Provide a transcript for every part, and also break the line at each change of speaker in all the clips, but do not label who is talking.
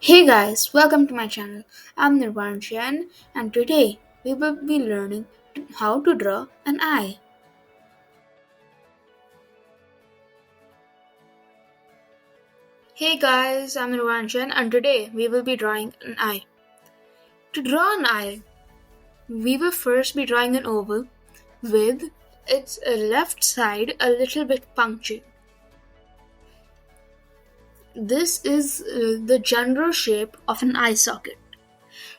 Hey guys, welcome to my channel. I'm Nirvanshan and today we will be learning how to draw an eye. Hey guys, I'm Nirvanshan and today we will be drawing an eye. To draw an eye, we will first be drawing an oval with its left side a little bit punctured. This is the general shape of an eye socket.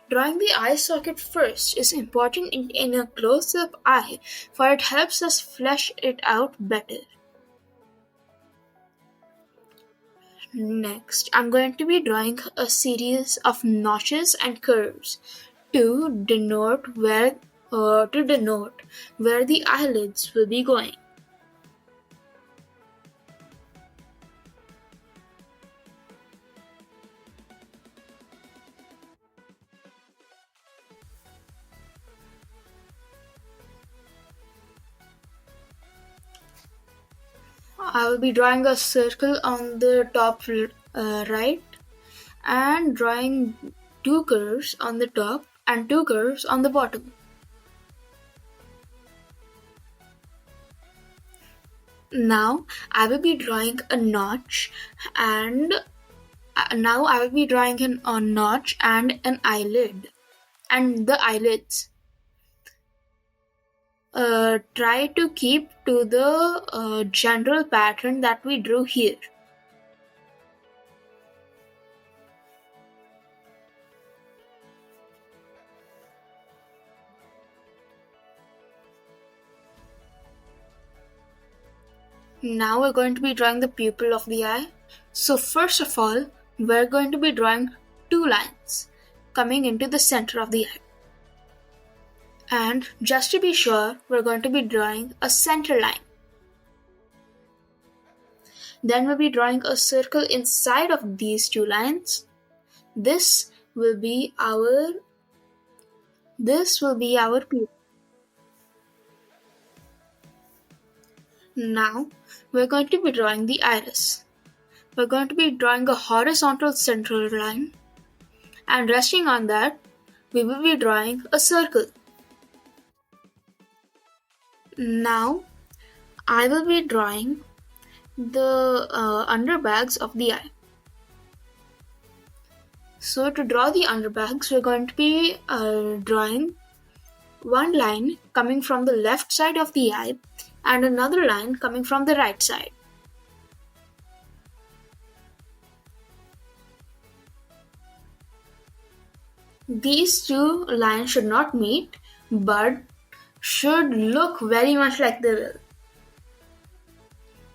Drawing the eye socket first is important in a close-up eye for it helps us flesh it out better. Next, I'm going to be drawing a series of notches and curves to denote where the eyelids will be going. I will be drawing a circle on the top right and drawing two curves on the top and two curves on the bottom. Now I will be drawing a notch and now I will be drawing a notch and an eyelid and the eyelids. Try to keep to the general pattern that we drew here. Now we're going to be drawing the pupil of the eye. So first of all, we're going to be drawing two lines coming into the center of the eye. And just to be sure, we're going to be drawing a center line. Then we'll be drawing a circle inside of these two lines. This will be our pupil. Now we're going to be drawing the iris. We're going to be drawing a horizontal central line, and resting on that, we will be drawing a circle. Now I will be drawing the underbags of the eye. So to draw the underbags, we're going to be drawing one line coming from the left side of the eye and another line coming from the right side. These two lines should not meet but should look very much like they will.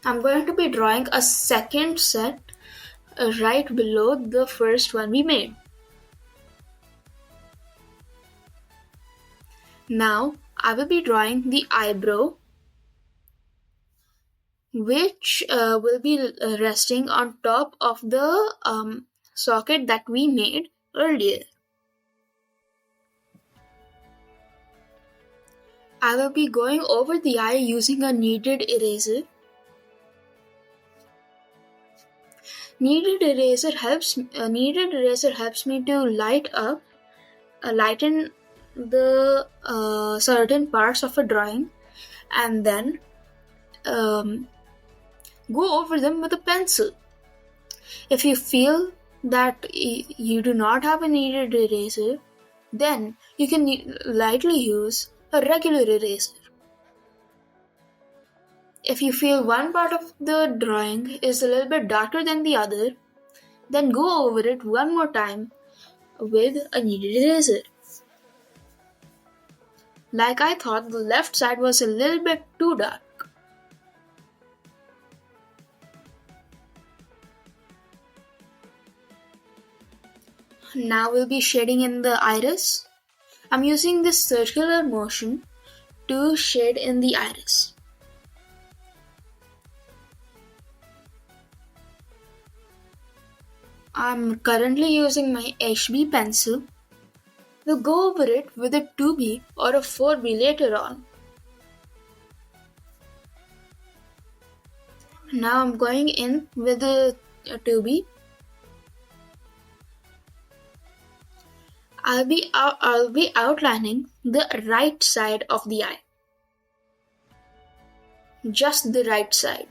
I'm going to be drawing a second set right below the first one we made. Now I will be drawing the eyebrow, which will be resting on top of the socket that we made earlier. I will be going over the eye using a kneaded eraser. Kneaded eraser helps me to lighten the certain parts of a drawing, and then go over them with a pencil. If you feel that you do not have a kneaded eraser, then you can lightly use a regular eraser. If you feel one part of the drawing is a little bit darker than the other, then go over it one more time with a kneaded eraser. Like I thought the left side was a little bit too dark. Now we'll be shading in the iris. I'm using this circular motion to shade in the iris. I'm currently using my HB pencil. We'll go over it with a 2B or a 4B later on. Now I'm going in with a 2B. I'll be outlining the right side of the eye. Just the right side.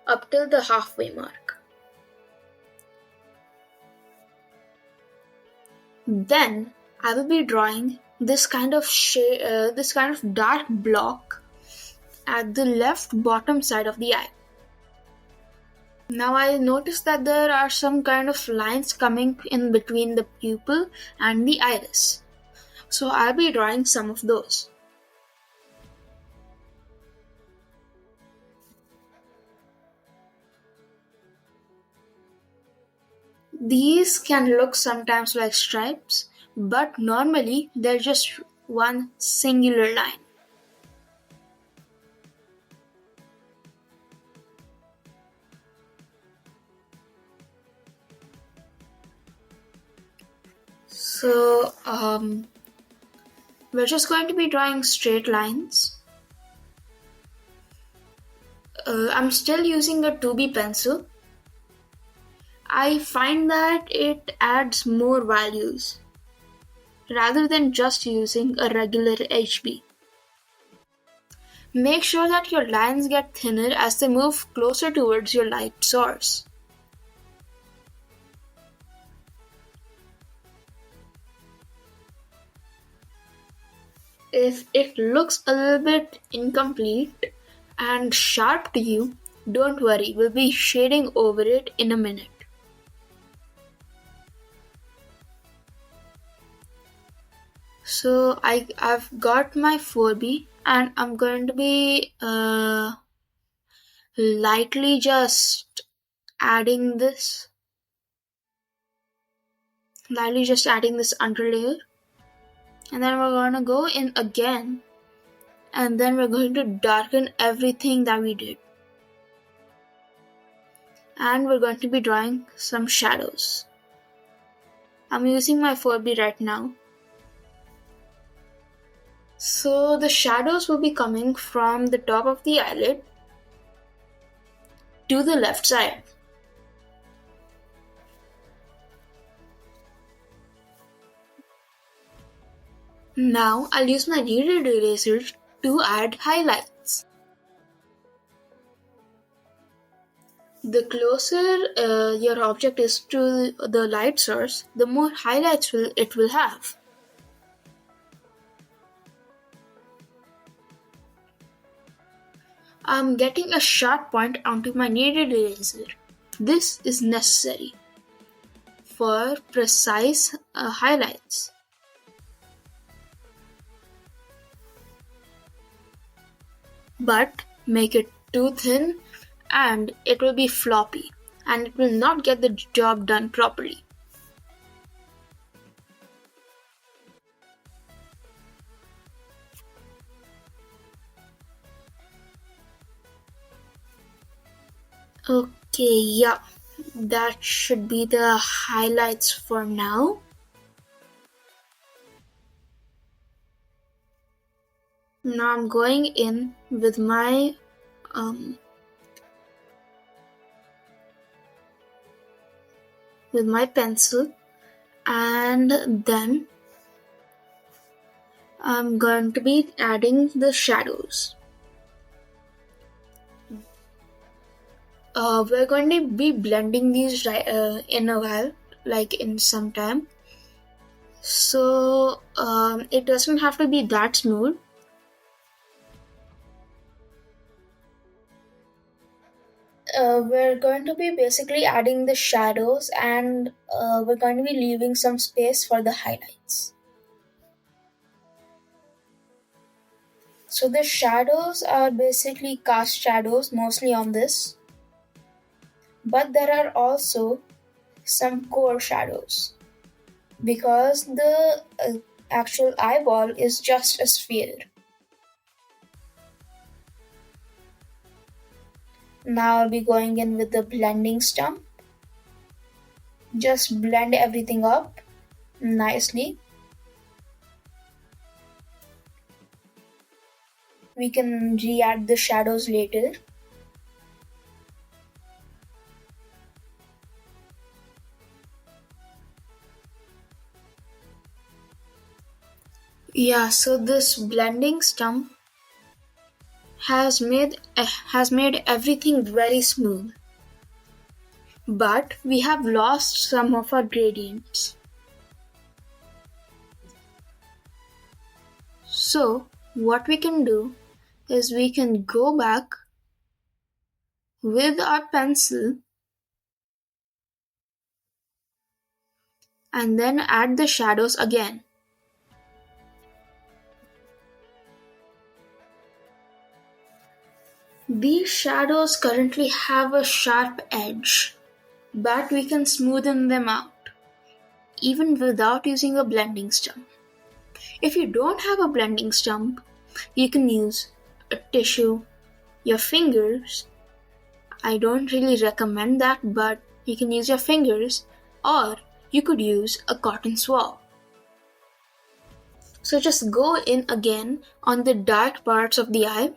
Up till the halfway mark. Then I will be drawing this kind of dark block at the left bottom side of the eye. Now I notice that there are some kind of lines coming in between the pupil and the iris. So I'll be drawing some of those. These can look sometimes like stripes, but normally they're just one singular line. So, we're just going to be drawing straight lines. I'm still using a 2B pencil. I find that it adds more values rather than just using a regular HB. Make sure that your lines get thinner as they move closer towards your light source. If it looks a little bit incomplete and sharp to you, don't worry, we'll be shading over it in a minute. So I've got my 4B and I'm going to be lightly just adding this underlayer, and then we're going to go in again, and then we're going to darken everything that we did, and we're going to be drawing some shadows. I'm using my 4B right now. So the shadows will be coming from the top of the eyelid to the left side. Now I'll use my kneaded eraser to add highlights. The closer your object is to the light source, the more highlights it will have. I'm getting a sharp point onto my kneaded eraser. This is necessary for precise highlights. But make it too thin and it will be floppy and it will not get the job done properly. Okay, yeah, that should be the highlights for now. Now I'm going in with my pencil, and then I'm going to be adding the shadows. We're going to be blending these in a while, like in some time. So it doesn't have to be that smooth. We're going to be basically adding the shadows, and we're going to be leaving some space for the highlights. So the shadows are basically cast shadows mostly on this, but there are also some core shadows because the actual eyeball is just a sphere. Now I'll be going in with the blending stump. Just blend everything up nicely. We can re-add the shadows later. Yeah, so this blending stump has made everything very smooth. But we have lost some of our gradients. So what we can do is we can go back with our pencil and then add the shadows again. These shadows currently have a sharp edge, but we can smoothen them out even without using a blending stump. If you don't have a blending stump, you can use a tissue, your fingers. I don't really recommend that, but you can use your fingers, or you could use a cotton swab. So just go in again on the dark parts of the eye.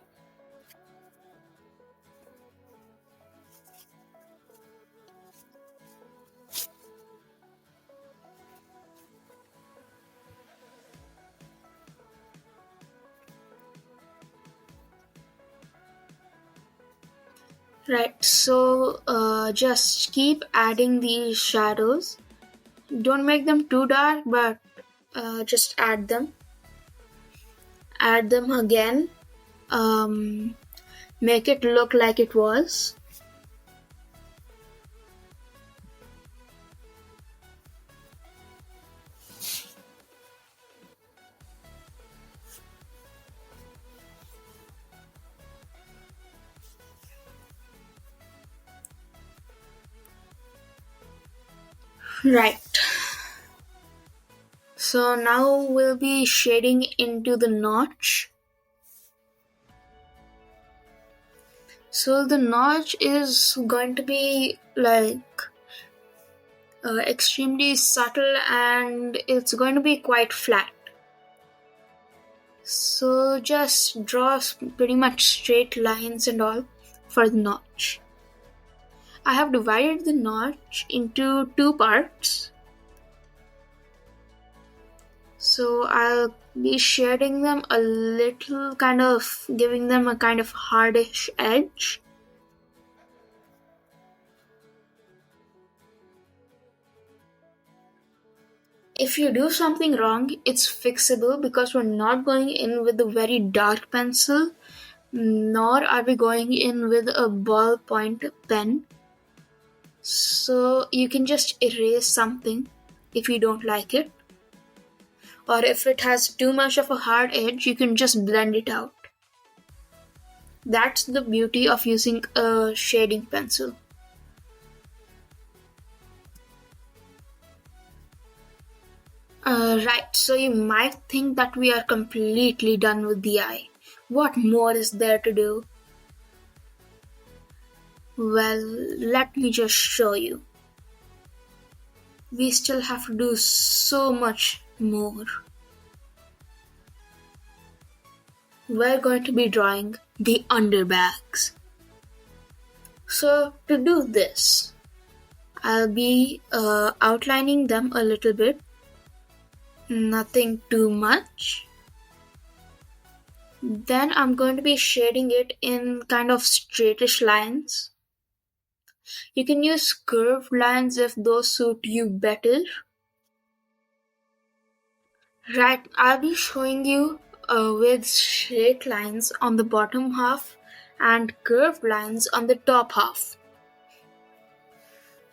Right, so just keep adding these shadows. Don't make them too dark, but just add them. Add them again. Um, Make it look like it was. Right. So now we'll be shading into the notch. So the notch is going to be like extremely subtle and it's going to be quite flat. So just draw pretty much straight lines and all for the notch. I have divided the notch into two parts. So I'll be shading them a little, kind of giving them a kind of hardish edge. If you do something wrong, it's fixable because we're not going in with a very dark pencil, nor are we going in with a ballpoint pen. So you can just erase something if you don't like it. Or if it has too much of a hard edge, you can just blend it out. That's the beauty of using a shading pencil. Right, so you might think that we are completely done with the eye. What more is there to do? Well, let me just show you. We still have to do so much more. We're going to be drawing the underbags. So to do this, I'll be outlining them a little bit. Nothing too much. Then I'm going to be shading it in kind of straightish lines. You can use curved lines if those suit you better. Right, I'll be showing you with straight lines on the bottom half and curved lines on the top half.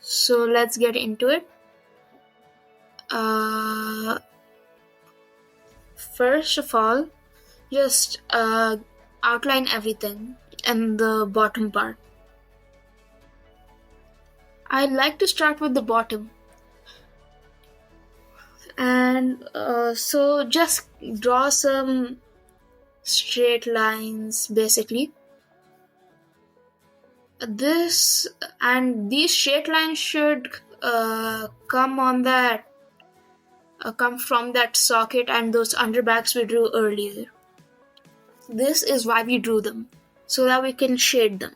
So let's get into it. First of all, just outline everything in the bottom part. I like to start with the bottom. And so just draw some straight lines basically. These straight lines should come from that socket and those underbags we drew earlier. This is why we drew them, so that we can shade them.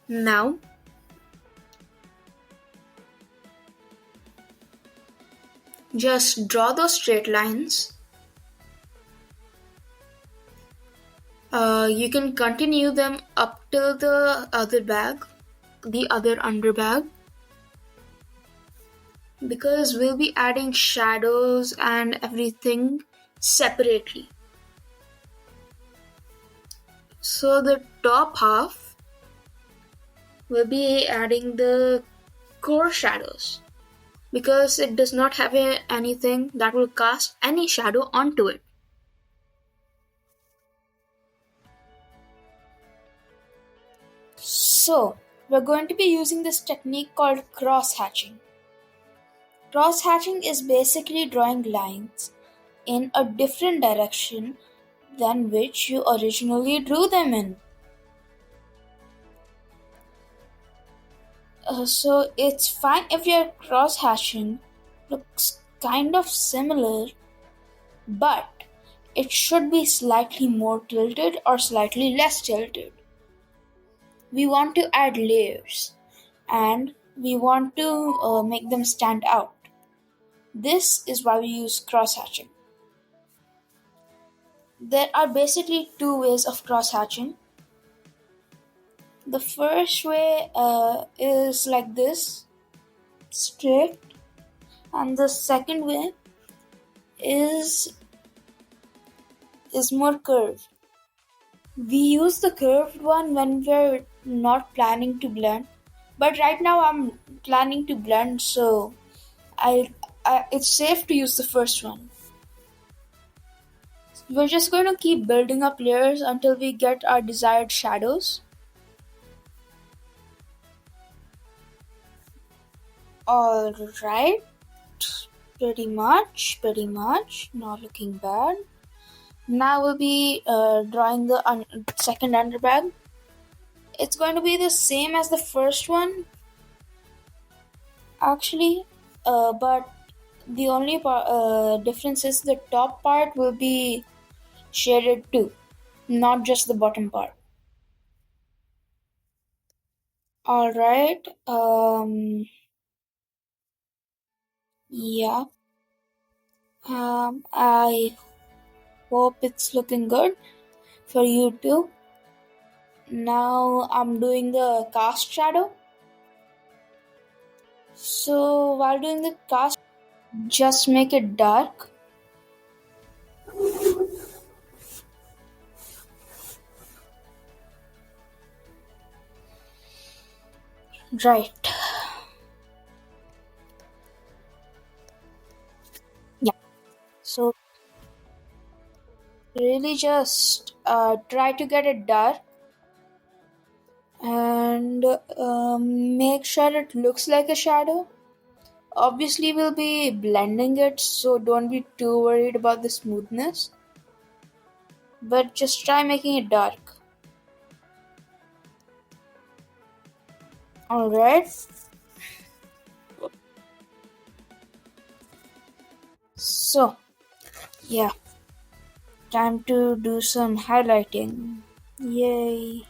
Now, just draw those straight lines You can continue them up till the other bag, the other under bag, because we'll be adding shadows and everything separately. So the top half will be adding the core shadows because it does not have anything that will cast any shadow onto it. So, we're going to be using this technique called cross hatching. Cross hatching is basically drawing lines in a different direction than which you originally drew them in. So it's fine if your cross hatching looks kind of similar, but it should be slightly more tilted or slightly less tilted. We want to add layers and we want to make them stand out. This is why we use cross hatching. There are basically two ways of cross hatching. The first way is like this, straight, and the second way is more curved. We use the curved one when we're not planning to blend, but right now I'm planning to blend, so it's safe to use the first one. We're just going to keep building up layers until we get our desired shadows. Alright, pretty much, not looking bad. Now we'll be drawing the second underbag. It's going to be the same as the first one, actually, but the only difference is the top part will be shaded too, not just the bottom part. Alright, yeah, I hope it's looking good for you too. Now I'm doing the cast shadow. So while doing the cast, just make it dark. Right. Yeah. So really just try to get it dark and make sure it looks like a shadow. Obviously, we'll be blending it, so don't be too worried about the smoothness. But just try making it dark. Alright. So, yeah. Time to do some highlighting. Yay.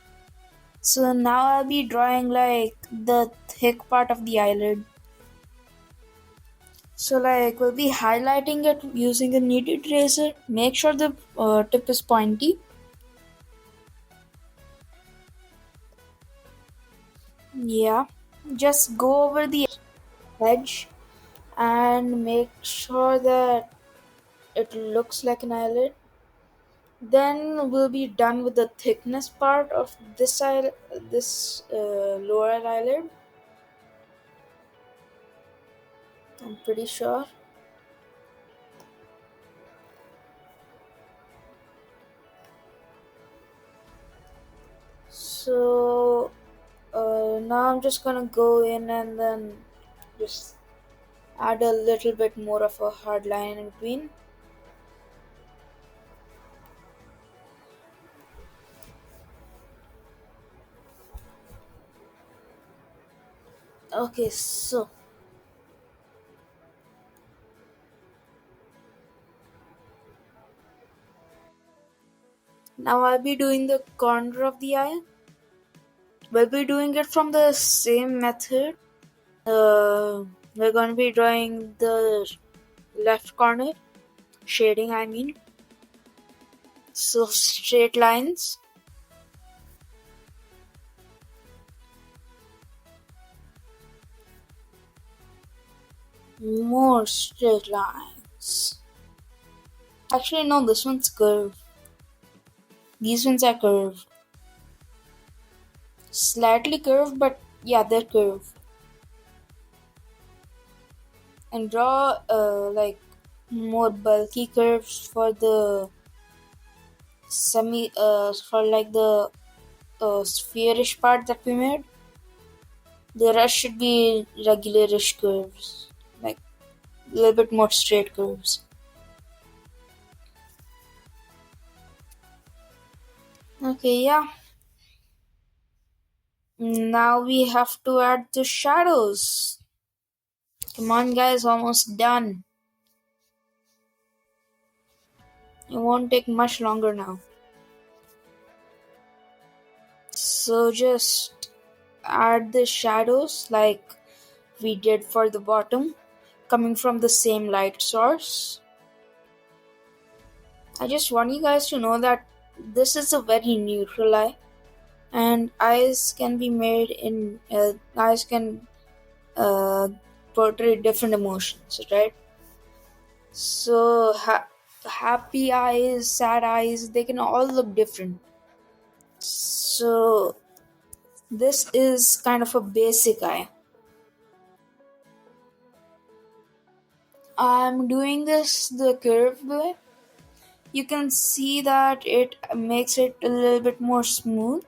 So now I'll be drawing like the thick part of the eyelid. So like we'll be highlighting it using a kneaded razor. Make sure the tip is pointy. Yeah. Just go over the edge and make sure that it looks like an eyelid. Then we'll be done with the thickness part of this lower eyelid. I'm pretty sure. So now I'm just gonna go in and then just add a little bit more of a hard line in between. Okay, so now I'll be doing the corner of the eye. We'll be doing it from the same method. We're going to be drawing the left corner, shading I mean. So straight lines. More straight lines. Actually, no, this one's curved. These ones are curved. Slightly curved, but yeah, they're curved. And draw like more bulky curves for the for like the spherish part that we made. The rest should be regularish curves, like a little bit more straight curves. Okay, yeah. Now we have to add the shadows. Come on, guys, almost done. It won't take much longer now. So just add the shadows like we did for the bottom, coming from the same light source. I just want you guys to know that this is a very neutral eye, and eyes can be made in eyes can uh, portray different emotions, right? So happy eyes, sad eyes, they can all look different. So this is kind of a basic eye. I'm doing this the curved way. You can see that it makes it a little bit more smooth,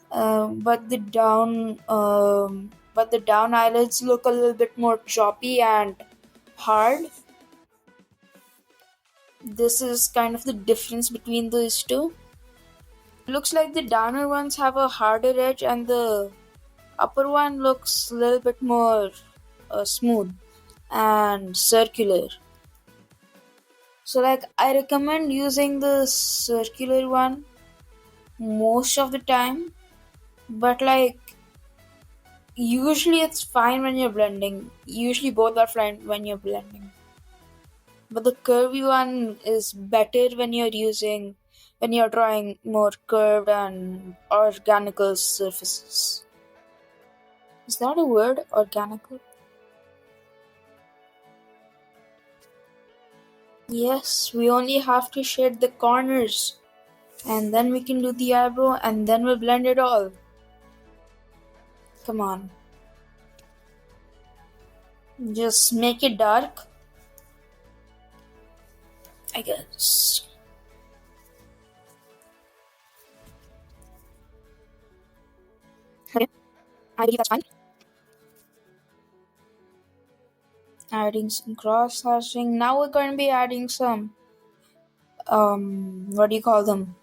but the down eyelids look a little bit more choppy and hard. This is kind of the difference between these two. Looks like the downer ones have a harder edge, and the upper one looks a little bit more smooth and circular. So, like, I recommend using the circular one most of the time, but like, usually it's fine when you're blending. Usually, both are fine when you're blending. But the curvy one is better when you're drawing more curved and organical surfaces. Is that a word? Organical? Yes, we only have to shade the corners. And then we can do the eyebrow and then we'll blend it all. Come on. Just make it dark, I guess. Okay, I believe that's fine. Adding some cross hatching. Now we're going to be adding some, what do you call them?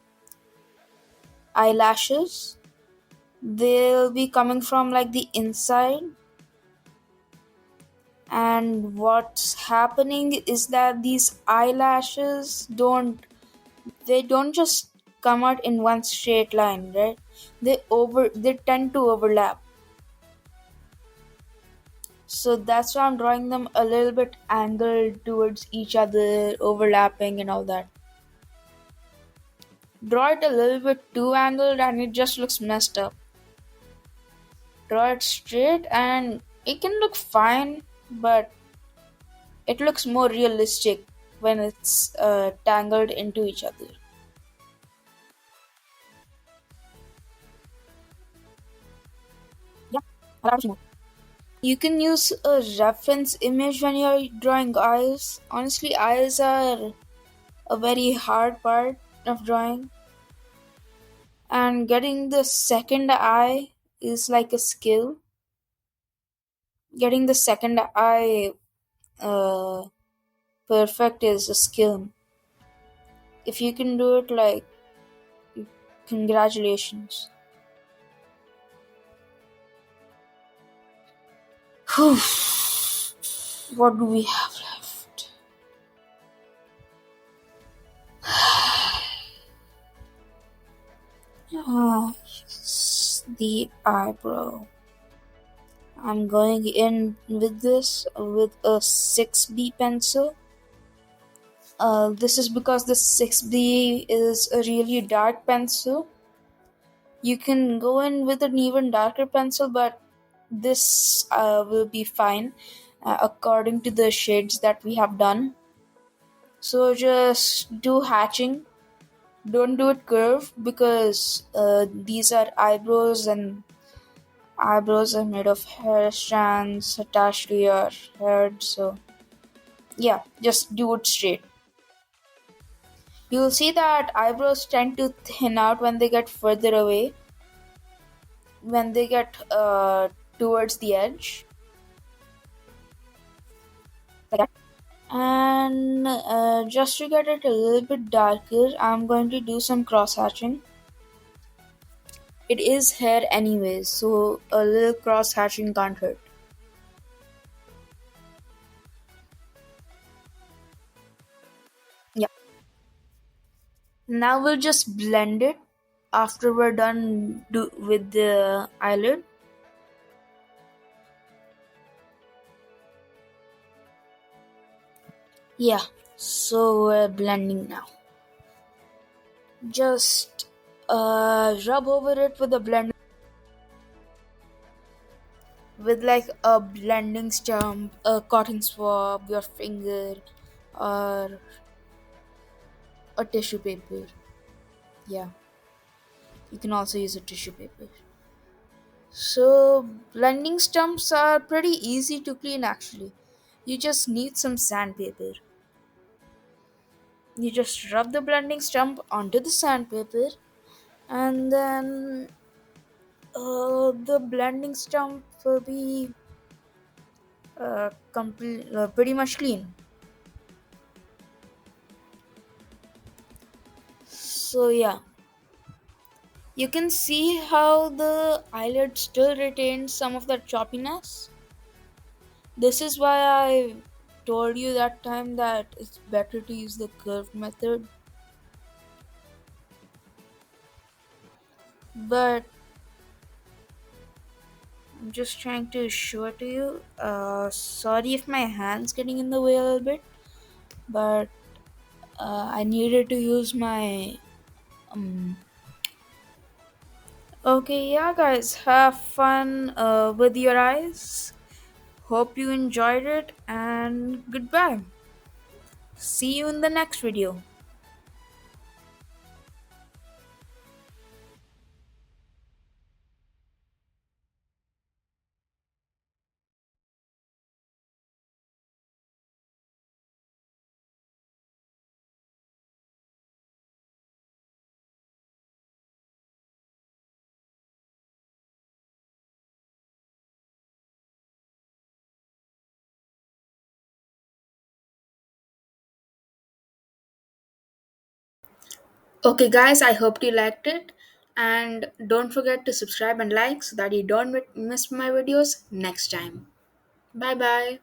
Eyelashes. They'll be coming from like the inside. And what's happening is that these eyelashes they don't just come out in one straight line, right? They tend to overlap. So that's why I'm drawing them a little bit angled towards each other, overlapping and all that. Draw it a little bit too angled and it just looks messed up. Draw it straight and it can look fine, but it looks more realistic when it's tangled into each other. Yeah, I'll add a few more. You can use a reference image when you're drawing eyes. Honestly, eyes are a very hard part of drawing, and getting the second eye is like a skill. Getting the second eye uh, perfect is a skill. If you can do it, like, congratulations. Whew. What do we have left? Ah, yes, the eyebrow. I'm going in with this with a 6B pencil. This is because the 6B is a really dark pencil. You can go in with an even darker pencil, but this will be fine according to the shades that we have done. So just do hatching. Don't do it curve because these are eyebrows, and eyebrows are made of hair strands attached to your head. So yeah, just do it straight. You'll see that eyebrows tend to thin out when they get further away, when they get towards the edge. Like that. And just to get it a little bit darker, I'm going to do some cross hatching. It is hair anyways, so a little cross hatching can't hurt. Yeah. Now we'll just blend it after we're done with the eyelid. Yeah, so we're blending now. Just rub over it with a blend, with like a blending stump, a cotton swab, your finger, or a tissue paper. Yeah, you can also use a tissue paper. So, blending stumps are pretty easy to clean actually. You just need some sandpaper. You just rub the blending stump onto the sandpaper, and then the blending stump will be pretty much clean. So, yeah, you can see how the eyelid still retains some of that choppiness. This is why I told you that time that it's better to use the curved method. But I'm just trying to show it to you. Sorry if my hand's getting in the way a little bit, but I needed to use my. Um... Okay, yeah, guys, have fun with your eyes. Hope you enjoyed it, and goodbye. See you in the next video. Okay, guys, I hope you liked it. And don't forget to subscribe and like so that you don't miss my videos next time. Bye bye.